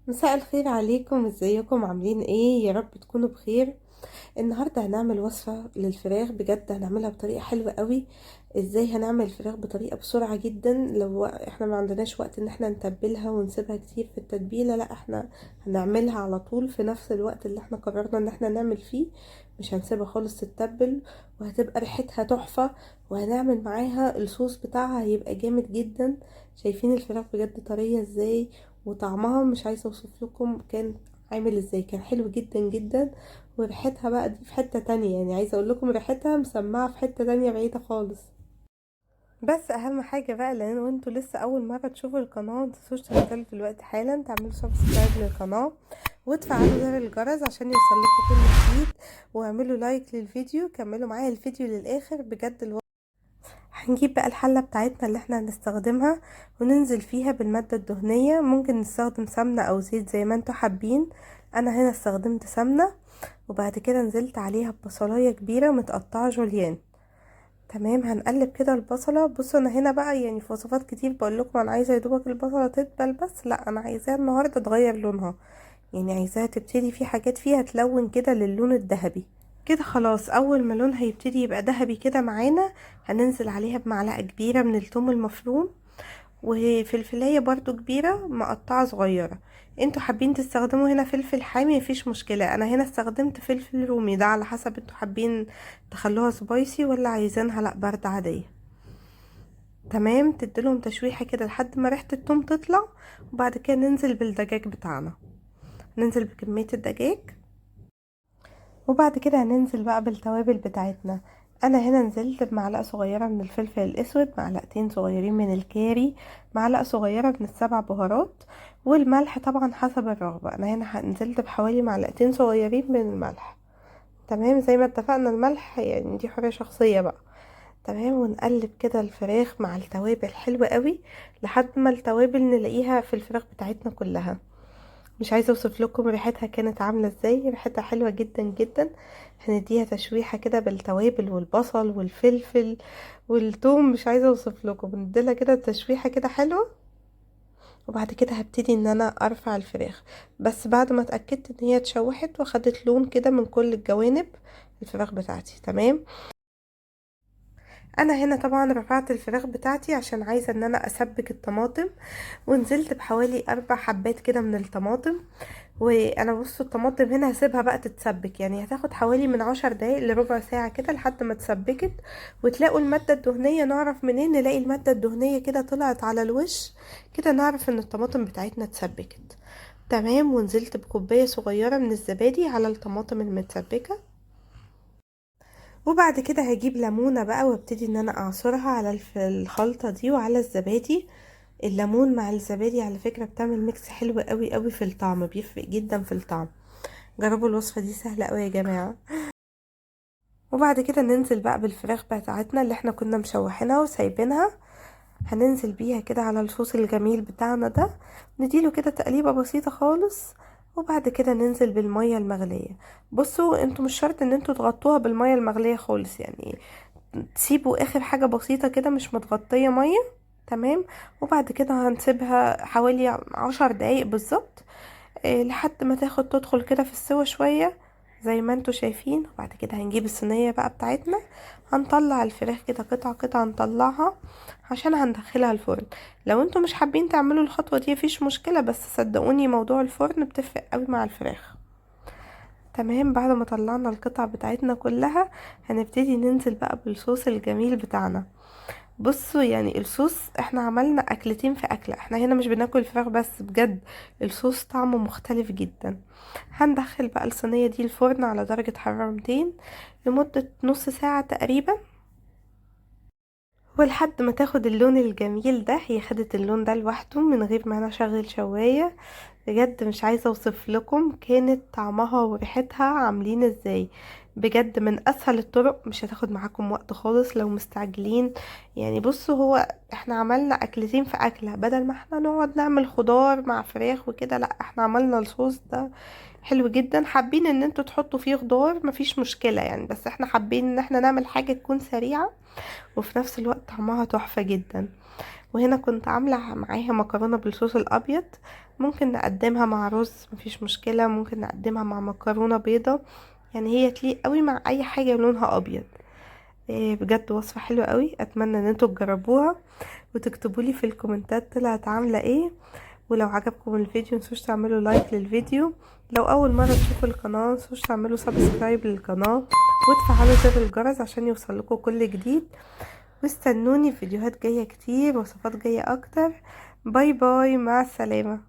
مساء الخير عليكم، ازيكم؟ عاملين ايه؟ يا رب تكونوا بخير. النهارده هنعمل وصفة للفراخ، بجد هنعملها بطريقة حلوة قوي. ازاي هنعمل الفراخ بطريقة بسرعة جدا؟ لو احنا ما عندناش وقت ان احنا نتبلها ونسيبها كتير في التتبيلة، لا احنا هنعملها على طول في نفس الوقت اللي احنا قررنا ان احنا نعمل فيه. مش هنسيبها خالص تتبل، وهتبقى ريحتها تحفة. وهنعمل معاها الصوص بتاعها، هيبقى جامد جدا. شايفين الفراخ بجد طرية ازاي؟ وطعمها مش عايزة اوصف لكم كان عامل ازاي، كان حلو جدا جدا. وريحتها بقى دي في حتة تانية، يعني عايزة اقول لكم ريحتها مسمعة في حتة تانية بعيدة خالص. بس اهم حاجة بقى، لان انتوا لسه اول مرة تشوفوا القناة، متنسوش تنزلوا دلوقتي حالا تعملوا سبسكرايب للقناة، وتفعلوا زر الجرس عشان يوصلكوا كل جديد. واعملوا لايك للفيديو، كملوا معايا الفيديو للاخر بجد. هنجيب بقى الحلة بتاعتنا اللي احنا هنستخدمها، وننزل فيها بالمادة الدهنية. ممكن نستخدم سمنة او زيت زي ما انتوا حابين. انا هنا استخدمت سمنة. وبعد كده نزلت عليها ببصلاية كبيرة متقطعة جوليان. تمام، هنقلب كده البصلة. بصوا انا هنا بقى يعني في وصفات كتير بقول لكم انا عايزة يدوبك البصلة تدبل، بس لا، انا عايزاها النهاردة تغير لونها. يعني عايزاها تبتدي في حاجات فيها تلون كده للون الذهبي. كده خلاص، اول ما لونها يبتدي يبقى ذهبي كده معانا، هننزل عليها بمعلقة كبيرة من الثوم المفروم، وفلفلاية برضو كبيرة مقطعة صغيرة. انتوا حابين تستخدموا هنا فلفل حامي مفيش مشكلة، انا هنا استخدمت فلفل رومي، ده على حسب انتوا حابين تخلوها سبايسي ولا عايزينها لا باردة عادية. تمام، تديلهم تشويحة كده لحد ما ريحة الثوم تطلع. وبعد كده ننزل بالدجاج بتاعنا، ننزل بكمية الدجاج. وبعد كده هننزل بقى بالتوابل بتاعتنا. انا هنا نزلت بمعلقه صغيره من الفلفل الاسود، معلقتين صغيرين من الكاري، معلقه صغيره من السبع بهارات، والملح طبعا حسب الرغبه. انا هنا نزلت بحوالي معلقتين صغيرين من الملح. تمام، زي ما اتفقنا الملح يعني دي حرية شخصيه بقى. تمام، ونقلب كده الفراخ مع التوابل حلوة قوي، لحد ما التوابل نلاقيها في الفراخ بتاعتنا كلها. مش عايزه اوصف لكم ريحتها كانت عامله ازاي، ريحتها حلوه جدا جدا. هنديها تشويحه كده بالتوابل والبصل والفلفل والثوم، مش عايزه اوصف لكم، نديلها كده تشويحه كده حلوه. وبعد كده هبتدي ان انا ارفع الفراخ، بس بعد ما اتاكدت ان هي اتشوحت واخدت لون كده من كل الجوانب الفراخ بتاعتي. تمام، انا هنا طبعا رفعت الفراخ بتاعتي عشان عايزه ان انا اسبك الطماطم. ونزلت بحوالي 4 حبات كده من الطماطم. وانا بصوا الطماطم هنا هسيبها بقى تتسبك، يعني هتاخد حوالي من 10 دقايق لربع ساعة كده لحد ما تسبكت. وتلاقوا المادة الدهنية، نعرف منين نلاقي المادة الدهنية كده طلعت على الوش؟ كده نعرف ان الطماطم بتاعتنا اتسبكت. تمام، ونزلت بكوباية صغيرة من الزبادي على الطماطم المتسبكة. وبعد كده هجيب ليمونة بقى وابتدي ان انا اعصرها على الخلطة دي وعلى الزبادي. الليمون مع الزبادي على فكرة بتعمل ميكس حلو قوي قوي في الطعم، بيفرق جدا في الطعم. جربوا الوصفة دي، سهلة قوي يا جماعة. وبعد كده ننزل بقى بالفراخ بتاعتنا اللي احنا كنا مشوحينها وسايبينها. هننزل بيها كده على الصوص الجميل بتاعنا ده، نديله كده تقليبة بسيطة خالص. وبعد كده ننزل بالمية المغلية. بصوا انتوا مش شرط ان انتوا تغطوها بالمية المغلية خالص، يعني تسيبوا اخر حاجة بسيطة كده مش متغطية مية. تمام، وبعد كده هنسيبها حوالي 10 دقايق بالظبط، لحد ما تاخد تدخل كده في السوا شوية زي ما انتوا شايفين. وبعد كده هنجيب الصينية بقى بتاعتنا، هنطلع الفراخ كده قطعة قطعة نطلعها عشان هندخلها الفرن. لو انتوا مش حابين تعملوا الخطوة دي مفيش مشكلة، بس صدقوني موضوع الفرن بتفرق قوي مع الفراخ. تمام، بعد ما طلعنا القطع بتاعتنا كلها، هنبتدي ننزل بقى بالصوص الجميل بتاعنا. بصوا يعني الصوص احنا عملنا اكلتين في اكلة، احنا هنا مش بناكل فراخ بس، بجد الصوص طعمه مختلف جدا. هندخل بقى الصينية دي الفرن على درجة حرارة 200 لمدة نص ساعة تقريبا، ولحد ما تاخد اللون الجميل ده. هي خدت اللون ده لوحده من غير ما انا اشغل شواية. بجد مش عايزة اوصف لكم كانت طعمها وريحتها عاملين ازاي. بجد من اسهل الطرق، مش هتاخد معاكم وقت خالص لو مستعجلين. يعني بصوا، هو احنا عملنا اكلتين في اكلة، بدل ما احنا نقعد نعمل خضار مع فراخ وكده، لا احنا عملنا الصوص ده حلو جدا. حابين ان انتوا تحطوا فيه خضار مفيش مشكلة يعني، بس احنا حابين ان احنا نعمل حاجة تكون سريعة وفي نفس الوقت طعمها تحفة جدا. وهنا كنت عاملة معاها مكرونة بالصوص الابيض. ممكن نقدمها مع رز، مفيش مشكلة، ممكن نقدمها مع مكرونة بيضة، يعني هي تليق قوي مع اي حاجة لونها ابيض. بجد وصفة حلوة قوي، اتمنى ان انتوا تجربوها وتكتبوا لي في الكومنتات طلعت عاملة ايه. ولو عجبكم الفيديو متنسوش تعملوا لايك للفيديو. لو اول مرة تشوفوا القناة متنسوش تعملوا سبسكرايب للقناة وتفعلوا زر الجرس عشان يوصلكوا كل جديد. واستنوني في فيديوهات جاية كتير، وصفات جاية اكتر. باي باي، مع السلامة.